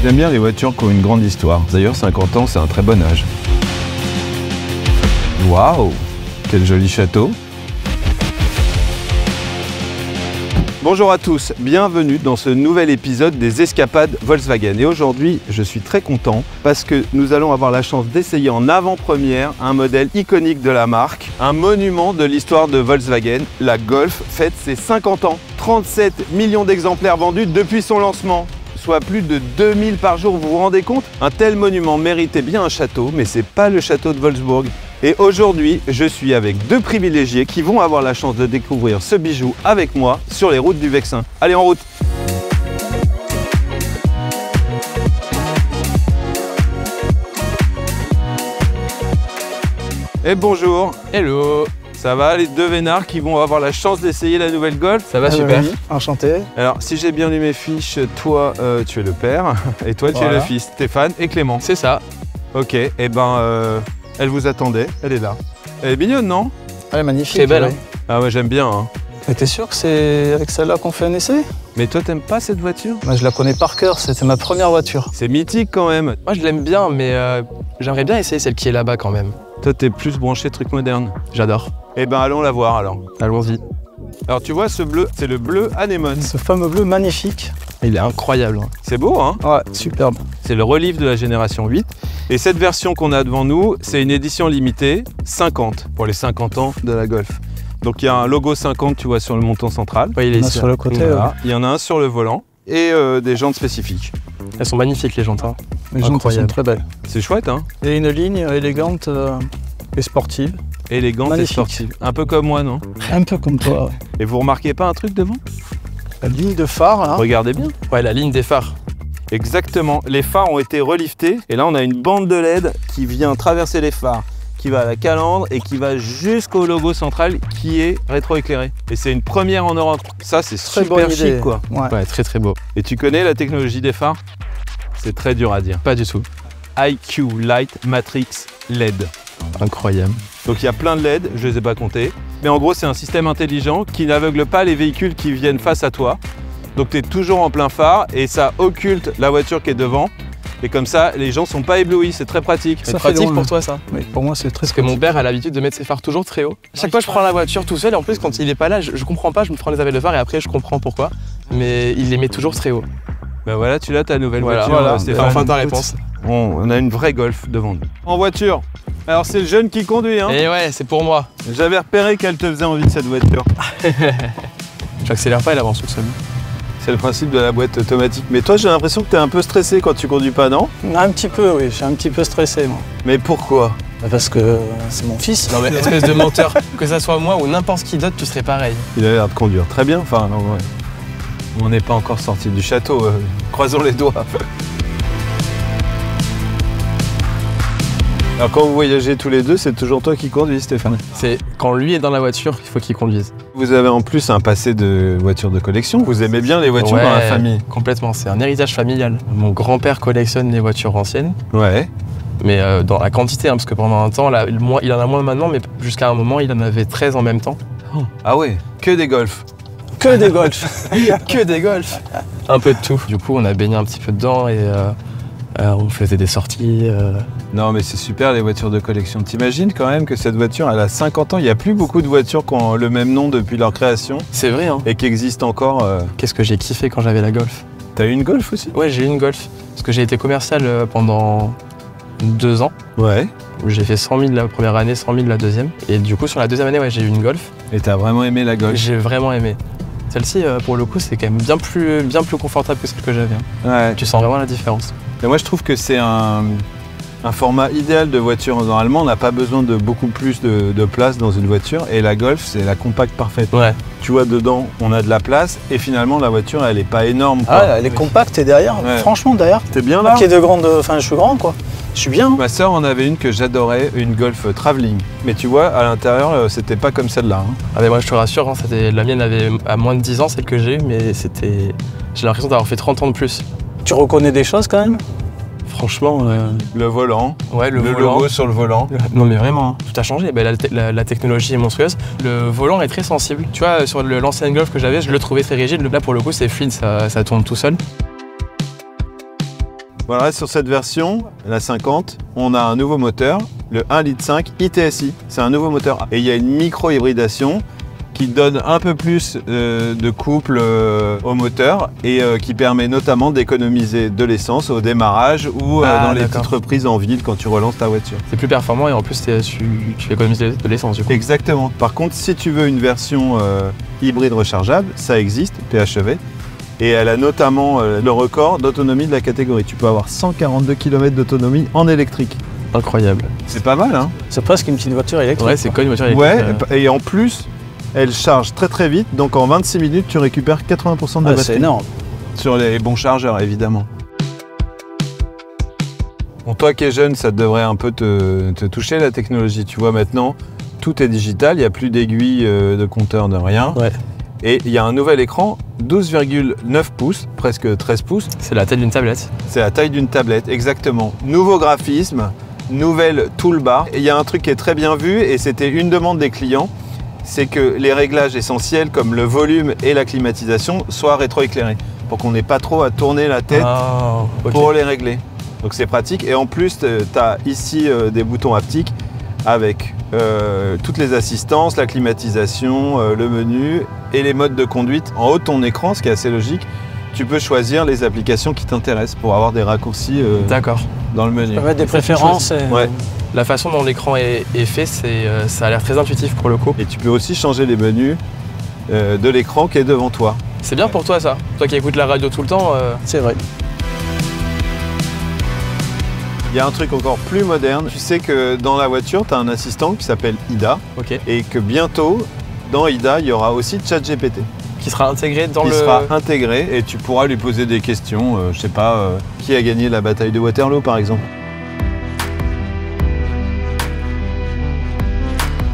J'aime bien les voitures qui ont une grande histoire. D'ailleurs, 50 ans, c'est un très bon âge. Waouh! Quel joli château! Bonjour à tous, bienvenue dans ce nouvel épisode des Escapades Volkswagen. Et aujourd'hui, je suis très content parce que nous allons avoir la chance d'essayer en avant-première un modèle iconique de la marque, un monument de l'histoire de Volkswagen. La Golf fête ses 50 ans, 37 millions d'exemplaires vendus depuis son lancement, soit plus de 2000 par jour, vous vous rendez compte? Un tel monument méritait bien un château, mais c'est pas le château de Wolfsburg. Et aujourd'hui, je suis avec deux privilégiés qui vont avoir la chance de découvrir ce bijou avec moi sur les routes du Vexin. Allez, en route! Et bonjour! Hello! Ça va, les deux vénards qui vont avoir la chance d'essayer la nouvelle Golf? Ça va, super. Oui, enchanté. Alors, si j'ai bien lu mes fiches, toi, tu es le père, et toi, tu es le fils, Stéphane et Clément. C'est ça. Ok, et ben, elle vous attendait, elle est là. Elle est mignonne, non? Elle est magnifique. C'est belle, oui. hein. Ah ouais, j'aime bien. Hein. Mais t'es sûr que c'est avec celle-là qu'on fait un essai? Mais toi, t'aimes pas cette voiture? Moi, je la connais par cœur, c'était ma première voiture. C'est mythique quand même. Moi, je l'aime bien, mais j'aimerais bien essayer celle qui est là-bas quand même. Toi, t'es plus branché truc moderne. J'adore. Eh ben, allons la voir alors. Allons-y. Alors, tu vois, ce bleu, c'est le bleu anémone. Ce fameux bleu magnifique. Il est incroyable. Hein. C'est beau, hein? Ouais, superbe. C'est le relief de la génération 8. Et cette version qu'on a devant nous, c'est une édition limitée 50 pour les 50 ans de la Golf. Donc il y a un logo 50, tu vois, sur le montant central. Ouais, il est On a ici. sur le côté. Voilà. Il y en a un sur le volant et des jantes spécifiques. Elles sont magnifiques, les jantes. Hein. Les jantes sont Incroyable. très belles. C'est chouette, hein? Et une ligne élégante et sportive. Élégante et Magnifique. sportive. Un peu comme moi, non? Un peu comme toi. Ouais. Et vous remarquez pas un truc devant? La ligne de phare, là. Regardez bien. Ouais, la ligne des phares. Exactement. Les phares ont été reliftés et là on a une bande de LED qui vient traverser les phares, qui va à la calandre et qui va jusqu'au logo central qui est rétroéclairé. Et c'est une première en Europe. Ça c'est Très super bonne chic idée. quoi. Ouais. Ouais, très très beau. Et tu connais la technologie des phares? C'est très dur à dire. Pas du tout. IQ Light Matrix LED. Incroyable. Donc il y a plein de LED, je ne les ai pas comptés. Mais en gros c'est un système intelligent qui n'aveugle pas les véhicules qui viennent face à toi. Donc tu es toujours en plein phare et ça occulte la voiture qui est devant. Et comme ça, les gens sont pas éblouis, c'est très pratique. C'est Ça fait pratique loin, pour hein. toi, ça? Oui, pour moi, c'est très Parce que mon père a l'habitude de mettre ses phares toujours très haut. Chaque fois, je prends la voiture tout seul et en plus, quand il est pas là, je comprends pas, je me prends les appels de phare et après, je comprends pourquoi. Mais il les met toujours très haut. Ben voilà, tu l'as ta nouvelle Voilà, voiture, voilà. Stéphane. Enfin ta réponse. On a une vraie Golf devant nous. En voiture. Alors c'est le jeune qui conduit, hein. Et ouais, c'est pour moi. J'avais repéré qu'elle te faisait envie de cette voiture. J'accélère pas, elle avance tout seul. C'est le principe de la boîte automatique. Mais toi, j'ai l'impression que tu es un peu stressé quand tu conduis pas, non? Un petit peu, oui. Je suis un petit peu stressé, moi. Mais pourquoi? Parce que c'est mon fils. Non mais espèce de menteur, que ça soit moi ou n'importe qui d'autre, tu serais pareil. Il a l'air de conduire très bien. Enfin, non, ouais. On n'est pas encore sorti du château. Croisons les doigts. Alors quand vous voyagez tous les deux, c'est toujours toi qui conduis, Stéphane? C'est quand lui est dans la voiture, il faut qu'il conduise. Vous avez en plus un passé de voiture de collection. Vous aimez bien les voitures Ouais, dans la famille? Complètement, c'est un héritage familial. Mon grand-père collectionne les voitures anciennes, Ouais. mais dans la quantité, hein, parce que pendant un temps, là, il en a moins maintenant, mais jusqu'à un moment, il en avait 13 en même temps. Ah ouais, que des Golf. Que des Golf. Que des Golf. Un peu de tout. Du coup, on a baigné un petit peu dedans et on faisait des sorties. Non mais c'est super les voitures de collection. T'imagines quand même que cette voiture, elle a 50 ans. Il n'y a plus beaucoup de voitures qui ont le même nom depuis leur création C'est vrai, hein. et qui existent encore. Qu'est-ce que j'ai kiffé quand j'avais la Golf. T'as eu une Golf aussi? Ouais, j'ai eu une Golf. Parce que j'ai été commercial pendant 2 ans. Ouais. J'ai fait 100 000 la première année, 100 000 la deuxième. Et du coup, sur la deuxième année, ouais, j'ai eu une Golf. Et t'as vraiment aimé la Golf? J'ai vraiment aimé. Celle-ci, pour le coup, c'est quand même bien plus confortable que celle que j'avais. Hein. Ouais. Tu sens vraiment la différence. Et moi je trouve que c'est un format idéal de voiture. Normalement, on n'a pas besoin de beaucoup plus de place dans une voiture. Et la Golf, c'est la compacte parfaite. Ouais. Tu vois, dedans, on a de la place. Et finalement, la voiture, elle est pas énorme, quoi. Ah, elle est compacte et derrière, Ouais. franchement, derrière. T'es bien là? Qui est de grande. Enfin, je suis grand, quoi. Je suis bien. Ma sœur en avait une que j'adorais, une Golf Travelling. Mais tu vois, à l'intérieur, c'était pas comme celle-là. Hein. Ah mais moi je te rassure, hein, la mienne avait à moins de 10 ans, celle que j'ai, mais j'ai l'impression d'avoir fait 30 ans de plus. Tu reconnais des choses quand même? Franchement, Le volant, ouais, le volant. logo sur le volant. Non mais vraiment, hein, tout a changé. Ben, la technologie est monstrueuse. Le volant est très sensible. Tu vois, sur l'ancienne Golf que j'avais, je le trouvais très rigide. Là pour le coup c'est fluide, ça tourne tout seul. Voilà, sur cette version, la 50, on a un nouveau moteur, le 1,5 litre ITSI. C'est un nouveau moteur. Et il y a une micro-hybridation qui donne un peu plus de couple au moteur et qui permet notamment d'économiser de l'essence au démarrage ou dans les petites reprises en ville quand tu relances ta voiture. C'est plus performant et en plus tu économises de l'essence du coup. Exactement. Par contre, si tu veux une version hybride rechargeable, ça existe, PHEV, et elle a notamment le record d'autonomie de la catégorie. Tu peux avoir 142 km d'autonomie en électrique. Incroyable. C'est pas mal, hein? C'est presque une petite voiture électrique. Ouais, c'est comme une voiture électrique. Ouais, et en plus, elle charge très très vite, donc en 26 minutes, tu récupères 80% de la batterie. C'est énorme. Sur les bons chargeurs, évidemment. Bon, toi qui es jeune, ça devrait un peu te toucher la technologie. Tu vois, maintenant, tout est digital, il n'y a plus d'aiguilles de compteur de rien. Ouais. Et il y a un nouvel écran, 12,9 pouces, presque 13 pouces. C'est la taille d'une tablette. C'est la taille d'une tablette, exactement. Nouveau graphisme, nouvelle toolbar. Et il y a un truc qui est très bien vu, et c'était une demande des clients, c'est que les réglages essentiels comme le volume et la climatisation soient rétroéclairés pour qu'on n'ait pas trop à tourner la tête pour les régler. Donc c'est pratique et en plus tu as ici des boutons haptiques avec toutes les assistances, la climatisation, le menu et les modes de conduite. En haut de ton écran, ce qui est assez logique, tu peux choisir les applications qui t'intéressent pour avoir des raccourcis dans le menu. Tu peux mettre des préférences. Ouais. La façon dont l'écran est fait, ça a l'air très intuitif pour le coup. Et tu peux aussi changer les menus de l'écran qui est devant toi. C'est bien pour toi ça. Toi qui écoutes la radio tout le temps. C'est vrai. Il y a un truc encore plus moderne. Tu sais que dans la voiture, tu as un assistant qui s'appelle IDA. Ok. Et que bientôt, dans IDA, il y aura aussi ChatGPT. Qui sera intégré dans Qui sera intégré et tu pourras lui poser des questions. Je sais pas, qui a gagné la bataille de Waterloo par exemple.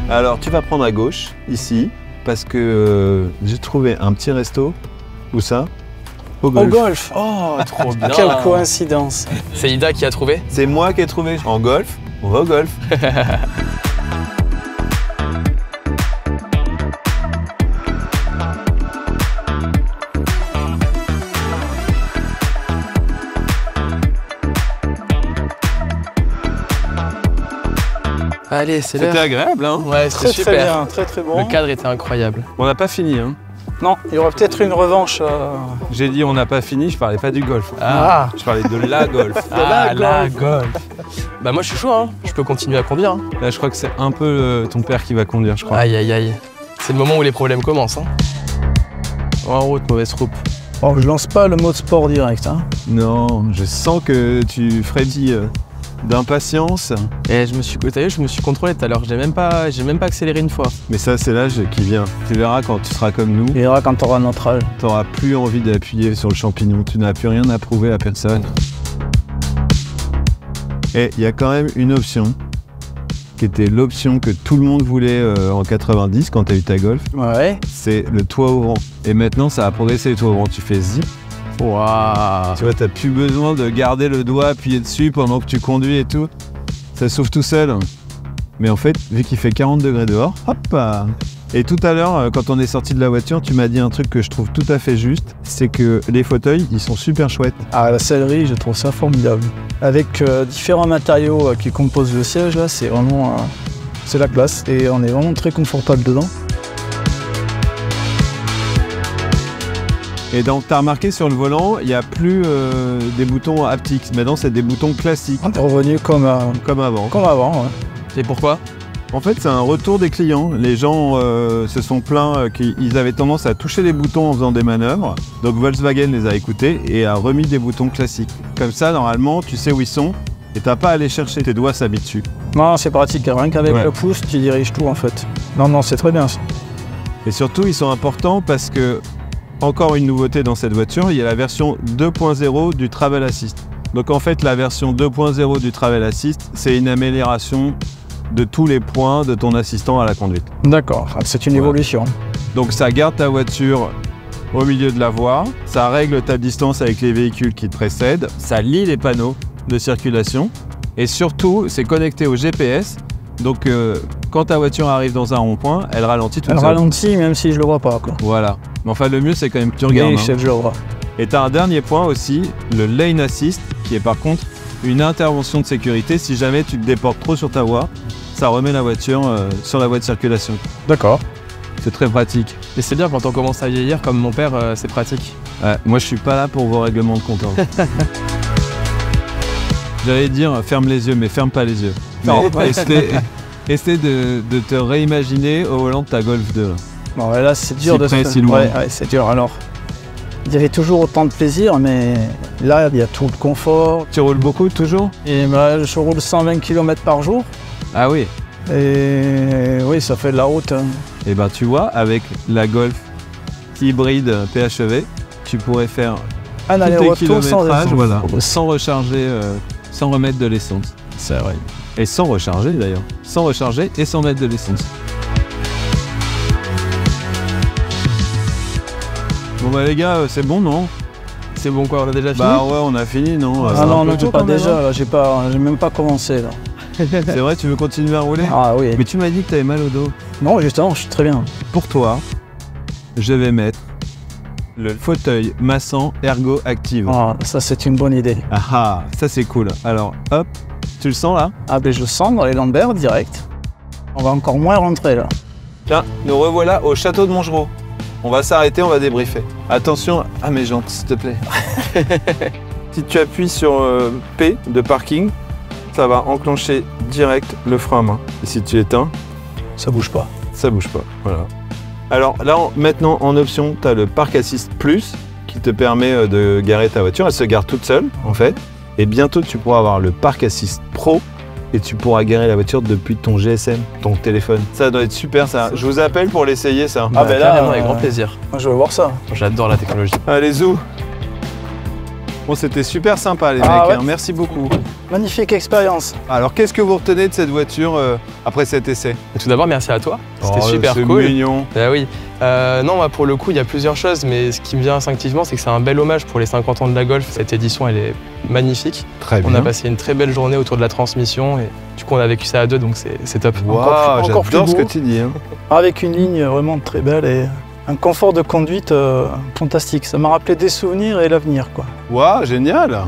Alors tu vas prendre à gauche, ici, parce que j'ai trouvé un petit resto. Où ça? Au golf. Au golf. Oh, trop bien. Quelle coïncidence. C'est Ida qui a trouvé. C'est moi qui ai trouvé. En golf, on va au golf. Allez, c'est l'heure. C'était agréable, hein? Ouais, c'était Très super. très bien, très très bon. Le cadre était incroyable. On n'a pas fini, hein? Non, il y aura peut-être une revanche. J'ai dit on n'a pas fini, je parlais pas du golf. Ah, Je parlais de la golf. la golf. Bah moi je suis chaud, hein. Je peux continuer à conduire. Hein. Là, je crois que c'est un peu ton père qui va conduire, je crois. Aïe aïe aïe. C'est le moment où les problèmes commencent. Hein. En route, mauvaise troupe. Oh, je lance pas le mode sport direct. Hein. Non, je sens que tu frémis d'impatience. Et je me suis contrôlé tout à l'heure. J'ai même pas accéléré une fois. Mais ça, c'est l'âge qui vient. Tu verras quand tu seras comme nous. Il verra quand tu auras notre âge. Tu n'auras plus envie d'appuyer sur le champignon. Tu n'as plus rien à prouver à personne. Et il y a quand même une option qui était l'option que tout le monde voulait en 90 quand tu as eu ta Golf. Ouais. C'est le toit ouvrant. Et maintenant, ça a progressé le toit ouvrant. Tu fais zip. Waouh. Tu vois, t'as plus besoin de garder le doigt appuyé dessus pendant que tu conduis et tout. Ça s'ouvre tout seul. Mais en fait, vu qu'il fait 40 degrés dehors, hop. Et tout à l'heure, quand on est sorti de la voiture, tu m'as dit un truc que je trouve tout à fait juste, c'est que les fauteuils, ils sont super chouettes. Ah, la sellerie, je trouve ça formidable. Avec différents matériaux qui composent le siège, là, c'est vraiment... c'est la classe. Et on est vraiment très confortable dedans. Et donc, tu as remarqué sur le volant, il n'y a plus des boutons haptiques. Maintenant, c'est des boutons classiques. On est revenu comme avant. Comme avant. Comme avant, ouais. Et pourquoi? En fait, c'est un retour des clients. Les gens se sont plaints qu'ils avaient tendance à toucher les boutons en faisant des manœuvres. Donc, Volkswagen les a écoutés et a remis des boutons classiques. Comme ça, normalement, tu sais où ils sont et tu n'as pas à aller chercher. Tes doigts s'habituent dessus. Non, c'est pratique. Rien qu'avec le pouce, tu diriges tout, en fait. Non, c'est très bien ça. Et surtout, ils sont importants parce que encore une nouveauté dans cette voiture, il y a la version 2.0 du Travel Assist. Donc en fait, la version 2.0 du Travel Assist, c'est une amélioration de tous les points de ton assistant à la conduite. D'accord, c'est une évolution. Donc ça garde ta voiture au milieu de la voie, ça règle ta distance avec les véhicules qui te précèdent, ça lit les panneaux de circulation et surtout, c'est connecté au GPS. Donc quand ta voiture arrive dans un rond-point, elle ralentit toute seule. Elle ralentit même si je le vois pas, quoi. Voilà. Mais enfin, le mieux, c'est quand même que tu regardes. Oui, chef, je le vois. Et tu as un dernier point aussi, le Lane Assist, qui est par contre une intervention de sécurité si jamais tu te déportes trop sur ta voie. Ça remet la voiture sur la voie de circulation. D'accord. C'est très pratique. Et c'est bien quand on commence à vieillir, comme mon père, c'est pratique. Ouais, moi je suis pas là pour vos règlements de compte. J'allais dire ferme les yeux, mais ferme pas les yeux. Non. Essaie de te réimaginer au volant de ta Golf 2. Bon, ouais, là, c'est dur Si de près, se... si loin. Ouais, c'est dur. Alors, il y avait toujours autant de plaisir, mais là, il y a tout le confort. Tu roules beaucoup toujours? Et bah, je roule 120 km par jour. Ah oui. Et oui, ça fait de la route. Hein. Et ben tu vois, avec la Golf hybride PHEV, tu pourrais faire Un tous tes aller-retour sans kilométrages, essence. voilà, sans recharger, sans remettre de l'essence. C'est vrai. Et sans recharger d'ailleurs. Sans recharger et sans mettre de l'essence. Bon bah les gars, c'est bon non? C'est bon quoi, on a déjà fini? Bah ouais, on a fini non? Ah C'est un non, peu non, tôt, j'ai pas quand même, déjà, hein. là, j'ai même pas commencé là. C'est vrai, tu veux continuer à rouler? Ah oui. Mais tu m'as dit que t'avais mal au dos. Non, justement, je suis très bien. Pour toi, je vais mettre le fauteuil massant Ergo Active. Ah, ça, c'est une bonne idée. Ah ah, ça c'est cool. Alors hop, tu le sens là? Ah ben je le sens dans les lambert direct. On va encore moins rentrer là. Tiens, nous revoilà au château de Montgereau. On va s'arrêter, on va débriefer. Attention à mes jantes, s'il te plaît. Si tu appuies sur P de parking, ça va enclencher direct le frein à main. Et si tu éteins, Ça bouge pas. ça bouge pas. Voilà. Alors là, maintenant en option, tu as le Park Assist Plus qui te permet de garer ta voiture. Elle se gare toute seule en fait. Et bientôt, tu pourras avoir le Park Assist Pro et tu pourras garer la voiture depuis ton GSM, ton téléphone. Ça doit être super ça. Je vous appelle pour l'essayer ça. Ah, ben là, carrément, avec grand plaisir. Moi, je veux voir ça. J'adore la technologie. Allez, zou. Bon, c'était super sympa les Ah mecs, ouais. hein. Merci beaucoup. Magnifique expérience. Alors, qu'est-ce que vous retenez de cette voiture après cet essai? Tout d'abord, merci à toi. C'était Oh, super c'est cool. mignon. Ah oui. Non, moi, pour le coup, il y a plusieurs choses, mais ce qui me vient instinctivement, c'est que c'est un bel hommage pour les 50 ans de la Golf. Cette édition, elle est magnifique. Très On a passé une très belle journée autour de la transmission et du coup, on a vécu ça à deux, donc c'est top. Waouh, encore plus j'adore ce beau. que tu dis. Hein. Avec une ligne vraiment très belle et un confort de conduite fantastique. Ça m'a rappelé des souvenirs et l'avenir, quoi. Waouh, génial.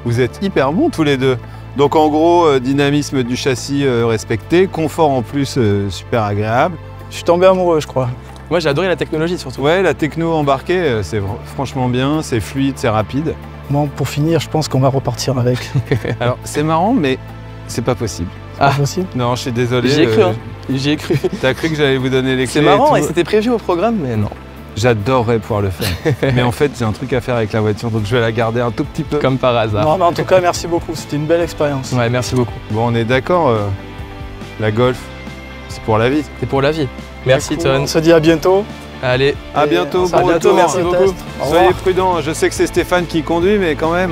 Vous êtes hyper bons tous les deux. Donc en gros, dynamisme du châssis respecté, confort en plus super agréable. Je suis tombé amoureux, je crois. Moi, j'ai adoré la technologie surtout. Ouais, la techno embarquée, c'est franchement bien, c'est fluide, c'est rapide. Bon, pour finir, je pense qu'on va repartir avec. Alors c'est marrant, mais c'est pas possible. C'est pas possible. Non, je suis désolé. J'y ai cru, hein. J'y ai cru. T'as cru que j'allais vous donner les clés? C'est marrant et et tout. c'était prévu au programme, mais non. J'adorerais pouvoir le faire. Mais en fait, j'ai un truc à faire avec la voiture, donc je vais la garder un tout petit peu. Comme par hasard. Non, mais en tout cas, merci beaucoup. C'était une belle expérience. Ouais, merci beaucoup. Bon, on est d'accord, la Golf, c'est pour la vie. C'est pour la vie. Merci, Cool. Ton. On se dit à bientôt. Allez. À Et bientôt, on se bon dit à retour, bientôt, merci merci beaucoup. beaucoup. Au Soyez revoir. prudents, je sais que c'est Stéphane qui conduit, mais quand même.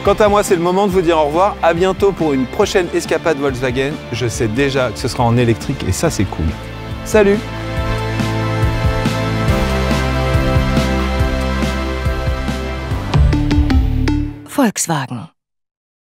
Quant à moi, c'est le moment de vous dire au revoir. À bientôt pour une prochaine escapade Volkswagen. Je sais déjà que ce sera en électrique et ça, c'est cool. Salut! Volkswagen.